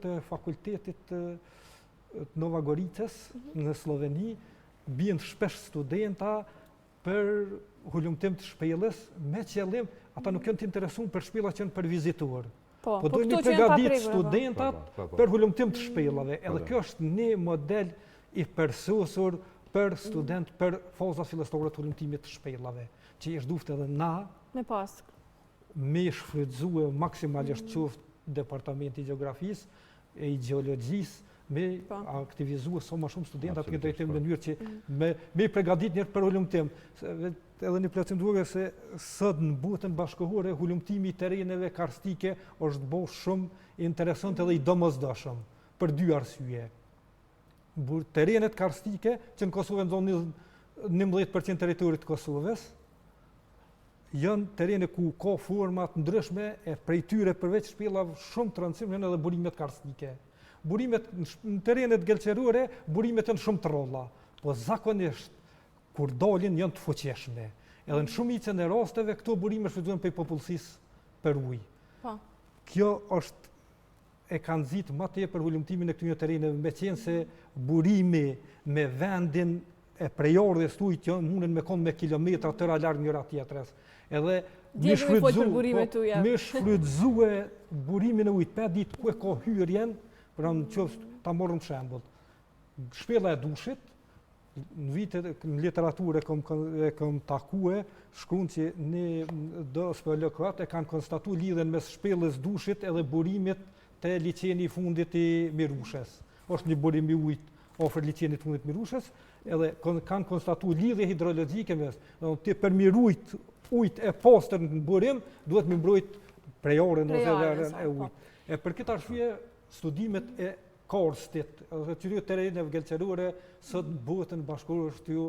të fakultetit të Nova Goricës në Sloveni bien shpesh studenta për hulumtim të shpellës me qëllim ata nuk janë të interesuar për shpella që janë për vizitor. Po dojnë të përgatit studentat për hulumtim të shpellave. Edhe kjo është një model i përsosur për student për faza fillestare të hulumtimit të shpellave, që është duhet edhe na me shfrytëzue maksimalisht qoftë Departamenti i Gjeografisë, e i Gjeologjisë me aktivizu sa më shumë studentat në drejtim në mënyrë që me përgatit njërë për hulumtim. Edhe një pretenduar se sot në botën bashkëkohore hulumtimi i terreneve karstike është bërë shumë interesant edhe i domosdoshëm për dy arsye. Terrenet karstike që në Kosovë ndonë 11% territorit të Kosovës, janë terrene ku ka format ndryshme e prej tyre përveç shpellave shumë të rëndësishme janë edhe burimet karstike. Burimet në terrenet gelçerore, burimet janë shumë të rrolla, po zakonisht kur dalin janë të fuqishme. Edhe në shumicën e rasteve këto burime shfrytëzohen prej popullsisë për ujë. Kjo është e kanë nxit më tepër hulumtimin e këtyre terreneve, meqense burimi me vendin e prejardhjes të ujit mundën me konë me kilometra tëra larg njëra tjetrës. Edhe me shfrytëzue burimin e ujit, pa ditë ku e ka hyrjen, për në qoftë ta morëm shembull. Shpella e dushit, në vitet në literaturë e kam takue, shkruan që do speleokrat e kanë konstatuar lidhjen mes shpellës dushit edhe burimit të liçeni i fundit i Mirushes. Është një burim i ujit ofër liçenit fundit Mirushes, edhe kanë konstatuar lidhje hidrologjike mes. Ti për mirujt ujit e pastër në burim, duhet me mbrojt prejorën ose verën e ujit. E për këtë arsye, studimet e karstit, ose qytet terreneve gelçerore, sot në botën bashkëkohore është ju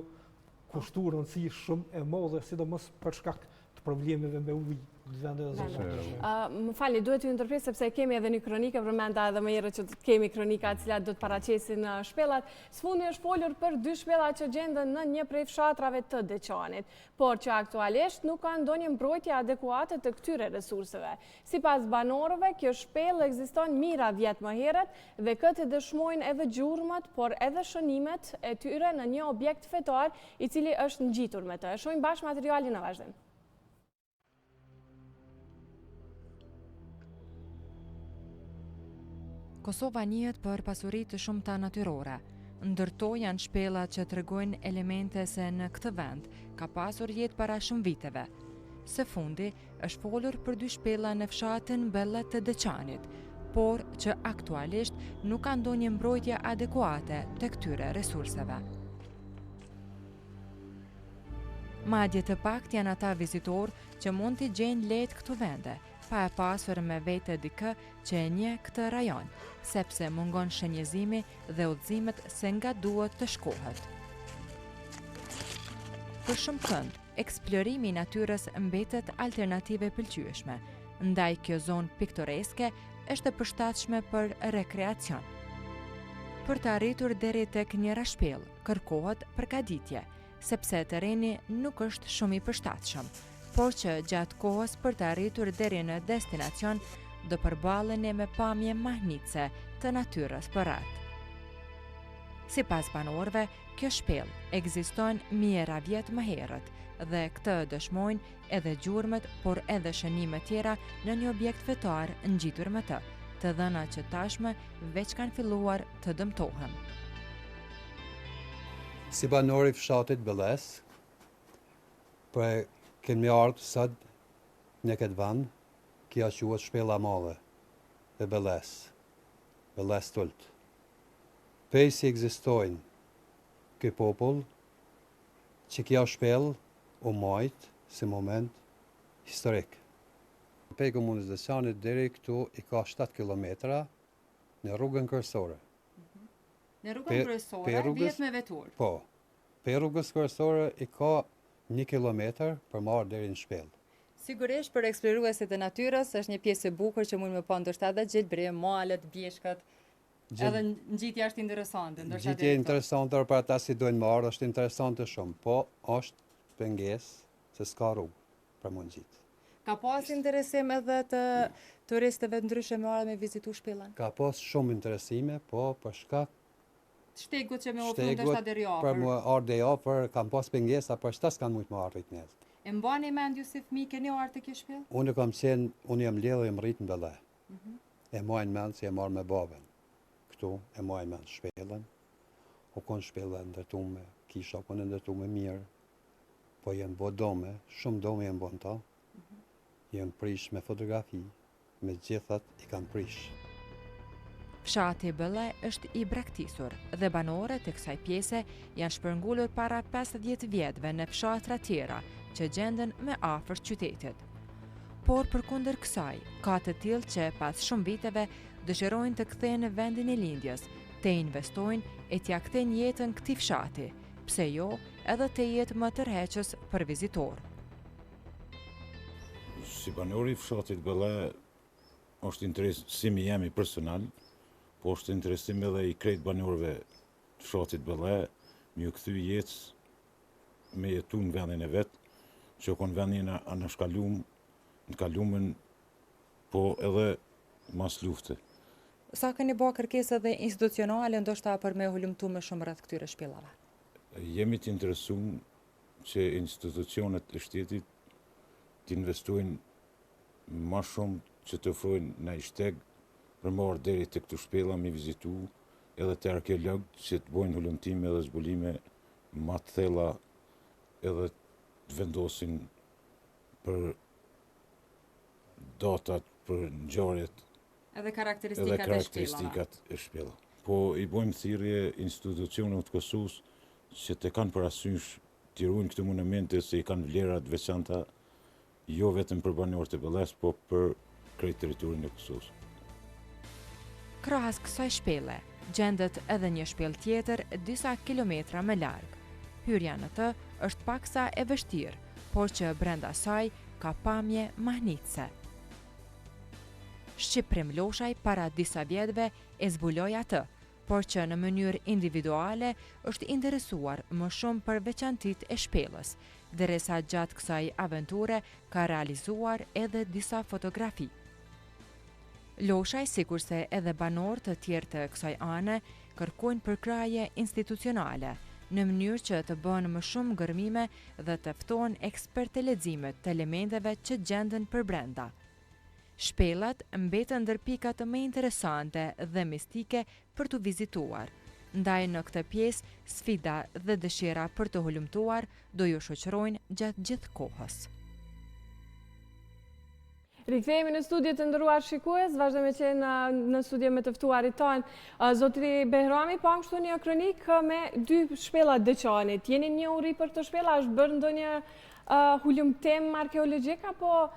kushtuar rëndësi shumë e madhe, sidomos për shkak të problemeve me ujë. Më falni, duhet ju ndërpres sepse kemi edhe një kronikë, përmenda edhe më herët që kemi kronika cilat do të paraqesin shpellat. Sfundi është folur për dy shpellat që gjenden në një prej fshatrave të Deçanit, por që aktualisht nuk ka ndonjë mbrojtje adekuate të këtyre resurseve. Sipas banorëve, kjo shpellë ekziston mijëra vjet më herët dhe këtë dëshmojnë edhe gjurmët, por edhe shënimet e tyre në një objekt fetar i cili është ngjitur me të. Shohim bashkë materialin në vazhdim. Kosova njihet për pasuri të shumta natyrore. Ndërto janë shpellat që tregojnë elemente se në këtë vend ka pasur jetë para shumë viteve. Së fundi është folur për dy shpella në fshatin Shpellat të Deçanit, por që aktualisht nuk ka ndonjë mbrojtje adekuate të këtyre resurseve. Madje të pakt janë ata vizitorë që mund t'i gjejnë lehtë këto vende, pa e pasur me vete dikë që e njeh këtë rajon, sepse mungon shënjezimi dhe udhëzimet se nga duhet të shkohet. Për shumë kënd, eksplorimi i natyrës mbetet alternative pëlqyeshme, ndaj kjo zonë piktoreske është e përshtatshme për rekreacion. Për të arritur deri tek njëra shpellë, kërkohet përgatitje, sepse terreni nuk është shumë i përshtatshëm, por që gjatë kohës për të arritur deri në destinacion do përballeni me pamje mahnitse të natyrës përreth. Sipas banorëve, kjo shpellë ekziston mijëra vjet më herët dhe këtë dëshmojnë edhe gjurmët, por edhe shënime tjera në një objekt fetar ngjitur me të dhëna që tashmë veç kanë filluar të dëmtohen. Si banori fshatit Belles, kemi ardhur sot në këtë vend, kjo quhet shpella madhe e Belles Tult. Pej si ekzistojnë ky popull, që kjo shpellë u majt si moment historik. Pej komunës Deçanit deri këtu i ka 7 kilometra në rrugën kryesore. Në rrugën kryesore vjet me vetur. Po. Pe rrugës kryesore i ka 1 kilometër për marrë deri në shpellë. Sigurisht për eksploruesit e natyrës është një pjesë e bukur që mund me pa ndoshta edhe gjelbri, malet, bjeshkat. Edhe ngjitja është interesante. Ngjitja e interesante për ata si dojnë marrë është interesante shumë, po është pengesë se s'ka rrugë për mund gjitë. Ka pas interesim edhe të turistëve ndryshe me ardhe me vizitu shpellën? Ka pas shumë interesime, po për shkak shtegut që me ofru ndoshta deri afër. Për më ardhë deri afër, kam pas pengesa, për shtas kanë mujtë më arrit njerëz. E mbani mend ju si fëmijë keni ardhur te kjo shpellë? Unë jam lidhur jam rrit në Belle. E mbajnë mend se e marr me babën. Këtu e mbajnë mend shpellën. U kon shpella ndërtume, kisha kon ndërtume mirë. Po janë bo dome, shumë dome janë bon ta. Janë prish me fotografi, me gjithat i kanë prish. Fshati Bëlle është i braktisur dhe banorët e kësaj pjese janë shpërngulur para 50 vjetëve në fshatra tjera që gjenden me afër qytetit. Por përkundër kësaj, ka të tillë që pas shumë viteve dëshirojnë të kthehen në vendin e lindjes, të investojnë e t'ia kthejnë jetën këtij fshati, pse jo edhe të jetë më tërheqës për vizitor. Si banori i fshatit Bëlle, është interesimi jemi personal, po është interesim edhe i krejt banorëve të fshatit Bëlle, më ju kthy jetës me jetu në vendin e vetë, që konë vendin në kalumën, po edhe mas lufte. Sa keni bërë kërkesë edhe institucionale ndoshta për me hulumtu më shumë rreth këtyre shpellave? Jemi të interesuar që institucionet e shtetit të investojnë më shumë, që të ofrojnë në ishteg për marrë deri të këtu shpella me vizitu, edhe të arkeologët që të bojnë hulumtime edhe zbulime më të thella, edhe të vendosin për datat, për ngjarjet Edhe karakteristikat e shpella. Po i bojmë thirrje institucioneve të Kosovës që të kanë parasysh të ruajnë këto monumente se i kanë vlera të veçanta, jo vetëm për banorët e Bëlles, po për krejt territorin e Kosovës. Krahas kësaj shpelle, gjendet edhe një shpellë tjetër disa kilometra më larg. Hyrja në të është paksa e vështirë, por që brenda saj ka pamje mahnitse. Shqiprim Loshaj para disa vjetëve e zbuloi atë, por që në mënyrë individuale është interesuar më shumë për veçantitë e shpellës, derisa gjatë kësaj aventure ka realizuar edhe disa fotografi. Loshaj, sikurse edhe banorë të tjerë të kësaj ane, kërkojnë përkraje institucionale, në mënyrë që të bëhen më shumë gërmime dhe të ftohen ekspert të leximit të elementeve që gjenden përbrenda. Shpellat mbeten ndër pikat më interesante dhe mistike për të vizituar. Ndaj në këtë pjesë, sfida dhe dëshira për të hulumtuar do ju shoqërojnë gjatë gjithë kohës. Rikthehemi në studio të nderuar shikues, vazhdojmë me qenë në studio me të ftuarit tonë. Zotri Behrami, pa kështu një kronik me 2 shpella dëqanit. Jeni njohuri për të shpella, është bërë ndonjë hulumtim arkeologjik apo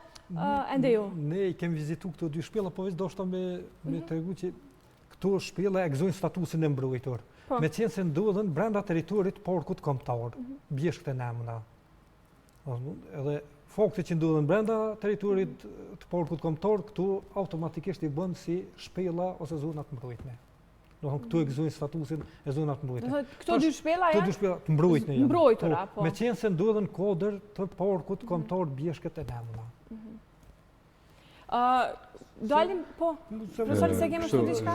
ende jo? Ne i kemi vizitu këto 2 shpella, po veç do shta me tregu që këto shpella e gëzojnë statusin e mbrojtur. Me qenë se ndodhen brenda teritorit parkut kombëtar, bjeshkët e Nemna. Edhe fakti që ndodhen brenda teritorit të parkut kombëtar, këtu automatikisht i bën si shpella ose zonat mbrojtme. Këtu e gëzojnë statusin e zonat mbrojtme. Këto 2 shpella janë? Këto 2 shpella të mbrojtme janë. Mbrojtura, po. Me qenë se ndodhen kodër të parkut kombëtar bjeshkët e Nemna. Dalim, po, profesor, se kemë shtu diçka?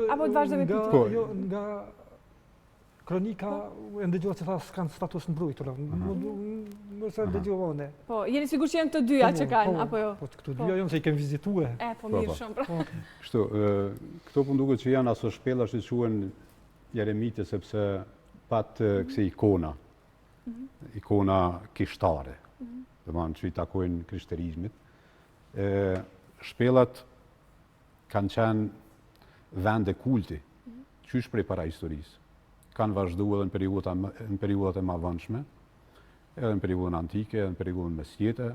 Apo të vazhdojmë këtë? Nga kronika e ndëgjova që ta s'kanë status mbrojtur. Mëse ndëgjova ne. Po, jeni sigur që janë të dyja që kanë, apo jo? Po, këtu dyja janë se i kemë vizitue. Po, mirë shumë, pra. Kështu, këto po nduket që janë aso shpella që quhen Jeremite, sepse pat këse ikona kishtare, dhe manë që i takojnë krishterizmit. Shpellat kanë qenë vende kulti, qysh prej para historisë. Kanë vazhdu edhe në periudat e madhënshme, edhe në periudën antike, edhe në periudën mesjete.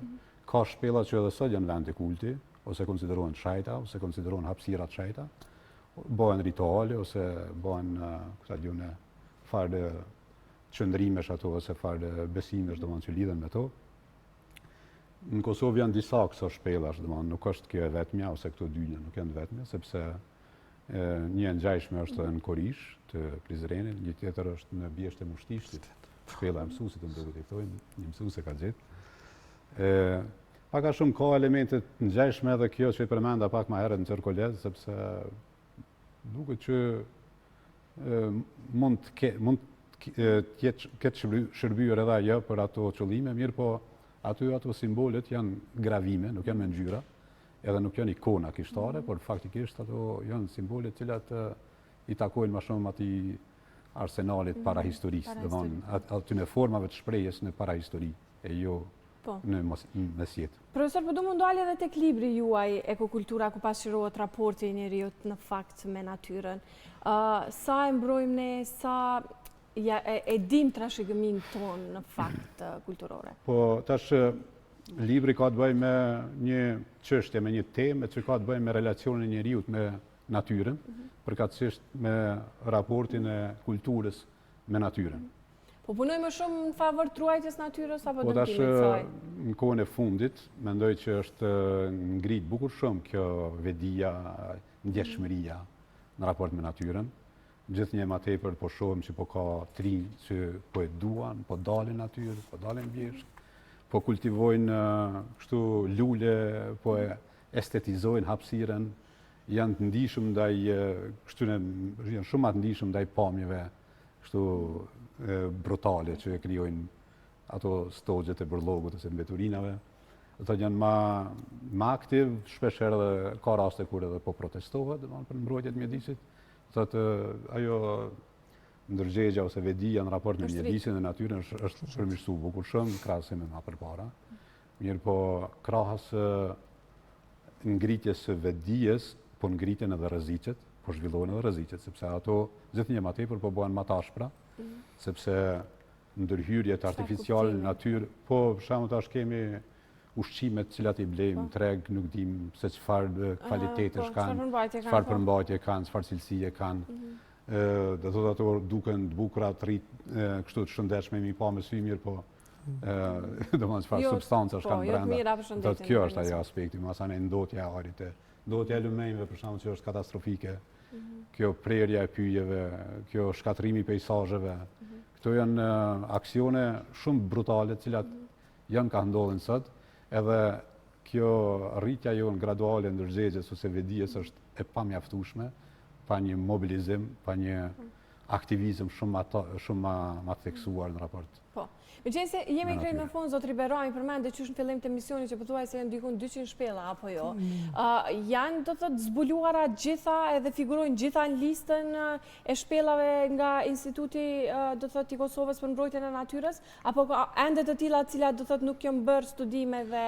Ka shpellat që edhe sot janë vende kulti, ose konsiderohen shajta, ose konsiderohen hapësirat shajta, bëhen rituale, ose bëhen farë qëndrimesh ato, ose farë besimesh që lidhen me to. Në Kosovë janë disa këso shpellash, nuk është kjo e vetmja, ose këto dyja nuk janë vetmja, sepse një ngjajshme është në Korish, të Prizrenit, një tjetër është në Bjesht e Mushtishtit, shpella e mësusit të duket i thojnë, një mësus e ka gjetë. Paka shumë ka elementet ngjajshme edhe kjo që i përmenda pak ma herët në Qërkolez, sepse duket që mund të ketë shërbyer edhe ajo për ato qëllime, mirë po ato simbolet janë gravime, nuk janë me ngjyra, edhe nuk janë ikona kishtare, por faktikisht ato janë simbolet cilat i takojnë ma shumë ati arsenalit parahistorisë, aty në formave të shprehjes në parahistori, e jo në mesjetë. Profesor, po du më ndalë edhe tek libri juaj Ekokultura ku pasqyrohet raporti i njeriut në fakt me natyrën. Sa e mbrojmë ne, sa e dim trashëgimin tonë në fakt kulturore? Po tash libri ka të bëjë me një çështje, me një temë që ka të bëjë me relacionin e njeriut me natyrën, përkatësisht me raportin e kulturës me natyrën. Po punoj më shumë në favor truajtjes natyrës apo dëmtimit saj? Po tash në kohën e fundit, mendoj që është ngrit bukur shumë kjo vedia, ndjeshmëria në raport me natyrën. Gjithnjë më tepër po shohim që po ka trinj që po e duan, po dalin natyrë, po dalin vjeshtë, po kultivojnë kështu lule, po e estetizojnë hapësirën, janë të ndihshëm ndaj janë shumë të ndihshëm ndaj pamjeve kështu brutale që e krijojnë ato stogjet e bërllogut ose mbeturinave. Ato janë ma aktiv, shpesh edhe ka raste kur edhe po protestohet, domethënë për mbrojtjen e mjedisit. Thotë ajo ndërgjegja ose vedia në raport me mjedisin e natyrën është përmirësuar bukur shumë krahasim me më përpara. Mirë po krahas ngritjes së vedijes, po ngritjen edhe rreziqet, po zhvillohen edhe rreziqet, sepse ato gjithnjë më tepër po bëhen më të ashpra, sepse ndërhyrjet artificiale në natyrë, po për shembull tash kemi ushqimet cilat i blejmë treg, nuk dim se çfarë kvalitetesh kanë, çfarë përmbajtje kanë, çfarë cilësie kanë. Do thotë ato duken të bukura, të kështu të shëndetshme mi pa me sy mirë, po domethënë çfarë substancash kanë brenda. Do të kjo është ajo aspekti, masane ndotja e arit, ndotja e lumenjve për shembull që është katastrofike. Kjo prerja e pyjeve, kjo shkatrimi i peizazheve. Këto janë aksione shumë brutale, të cilat janë ka ndodhin sot, edhe kjo rritja jonë graduale ndërgjegjes ose vedijes është e pamjaftueshme, pa një mobilizim, pa një aktivizëm shumë ma theksuar në raport. Po. Meqense jemi krejt në fund, zot Riberami përmendë qysh në fillim të emisionit që pothuaj se janë dikun 200 shpella apo jo. Janë do të thotë zbuluara gjitha edhe figurojnë gjitha në listën e shpellave nga Instituti do të thotë i Kosovës për mbrojtjen e natyrës, apo ka ende të tilla të cilat do të thotë nuk janë bërë studime dhe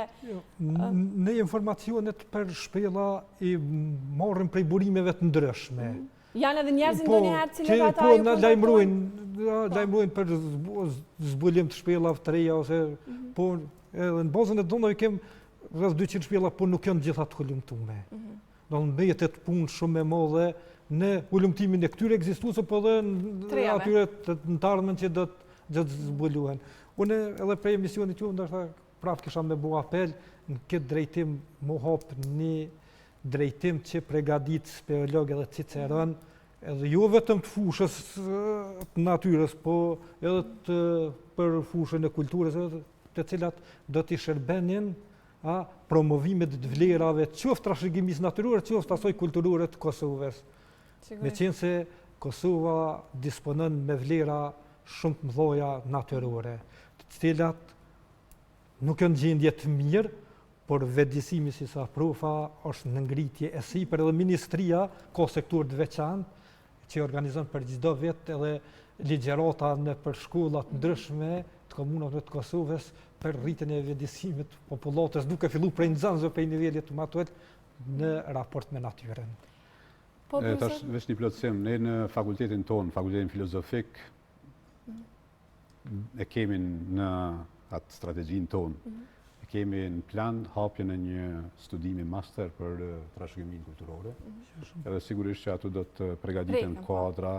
ne informacionet për shpella i marrim prej burimeve të ndryshme. Janë edhe njerëz ndonjëherë cilët ata po na lajmërojnë për zbulim të shpellave të reja ose po edhe në bazën e donave kem rreth 200 shpella, po nuk janë gjitha të hulumtuara. Do të mbetet punë shumë e madhe në hulumtimin e këtyre ekzistuesve, po edhe atyre të ardhmen që do të zbulohen. Unë edhe prej emisionit ju ndoshta prapë kisha me bu apel në këtë drejtim më hap një drejtim që pregadit speleolog edhe Ciceron, edhe jo vetëm të fushës të natyrës, po edhe për fushën e kulturës, të cilat do t'i shërbenin promovimet të vlerave, qoftë trashëgimisë natyrore, qoftë asoj kulturore të Kosovës. Me qenë se Kosova disponon me vlera shumë të mëdha natyrore, të cilat nuk janë gjendje të mirë, por vetëdijësimi si sa profa është në ngritje e sipër, edhe ministria ka sektor të veçantë që organizon për çdo vit edhe ligjërata në për shkollat ndryshme të komunave të Kosovës për rritjen e vetëdijësimit të popullatës, duke filluar prej nxënësve prej nivelit të matuar në raport me natyrën. Tash veç një plotësim, ne në fakultetin tonë, fakultetin filozofik, e kemi në atë strategjinë tonë. Kemi në plan hapjen e një studimi master për trashëgiminë kulturore. Edhe sigurisht që aty do të përgatiten kuadra,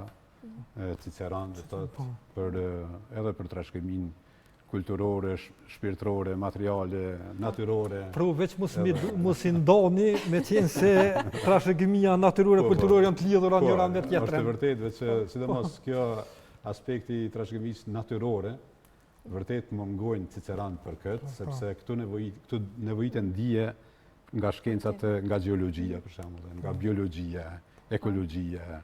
Ciceron, edhe për trashëgiminë kulturore, shpirtërore, materiale, natyrore. Veç mos i ndani me qenë se trashëgimia natyrore, kulturore janë të lidhura njëra me tjetrën. Është e vërtetë, veç sidomos kjo aspekti i trashëgimisë natyrore, vërtet mungojnë Ciceron për këtë, sepse këtu nevojiten dije nga shkencat, nga gjeologjia, për shembull, nga biologjia, ekologjia.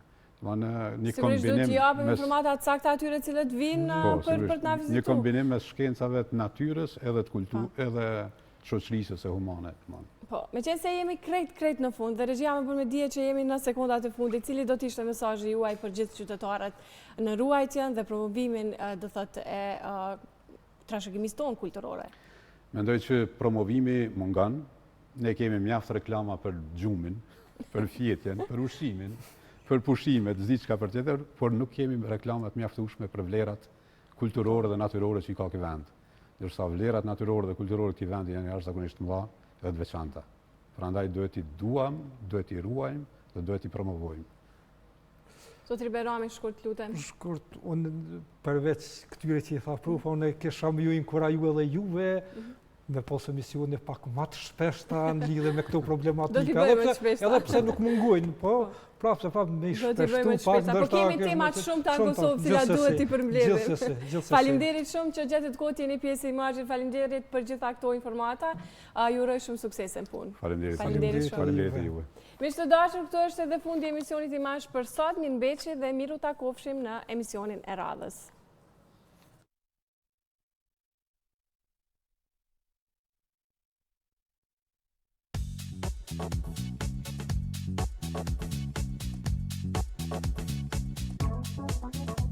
Sigurisht do t'i japim informata të sakta atyre cilët vinë për t'na vizituar. Një kombinim mes shkencave të natyrës edhe të kulturës, edhe shoqërisë së humane. Po, me qenë se jemi krejt në fund, dhe regjia më bën me dije që jemi në sekondat e fundit, cili do t'ishte mesazhi juaj për gjithë qytetarët në ruajtjen dhe promovimin, do thotë, e trashëgimisë tonë kulturore? Mendoj që promovimi mungan, ne kemi mjaft reklama për gjumin, për fjetjen, për ushimin, për pushimet, diçka për tjetër, por nuk kemi reklamat mjaftueshme për vlerat kulturore dhe natyrore që i ka ky vend. Ndërsa vlerat natyrore dhe kulturore të këtij vendi janë jashtëzakonisht të mëdha dhe të veçanta. Prandaj duhet i duam, duhet i ruajmë dhe duhet i promovojmë. Zotri Berami, shkurt lutem. Shkurt, unë përveç këtyre që i tha prufa, unë kisha më ju inkuraju edhe juve, me posë emisione pak më të shpeshta në lidhe me këto problematika. Edhe pse nuk mungojnë, po prapë me i shpeshtu pak po kemi temat shumë të Kosovë, cilat duhet i përmbledhim. Faleminderit shumë që gjetët kohë jeni pjesë e Imazhit, faleminderit për gjitha këto informata. Ju uroj shumë sukses në punë. Faleminderit juve. Miq të dashur, këto është edhe fundi i emisionit Imazh për sot. Mirëmbëjtje dhe miru takofshim në emisionin e radhës. Thank you.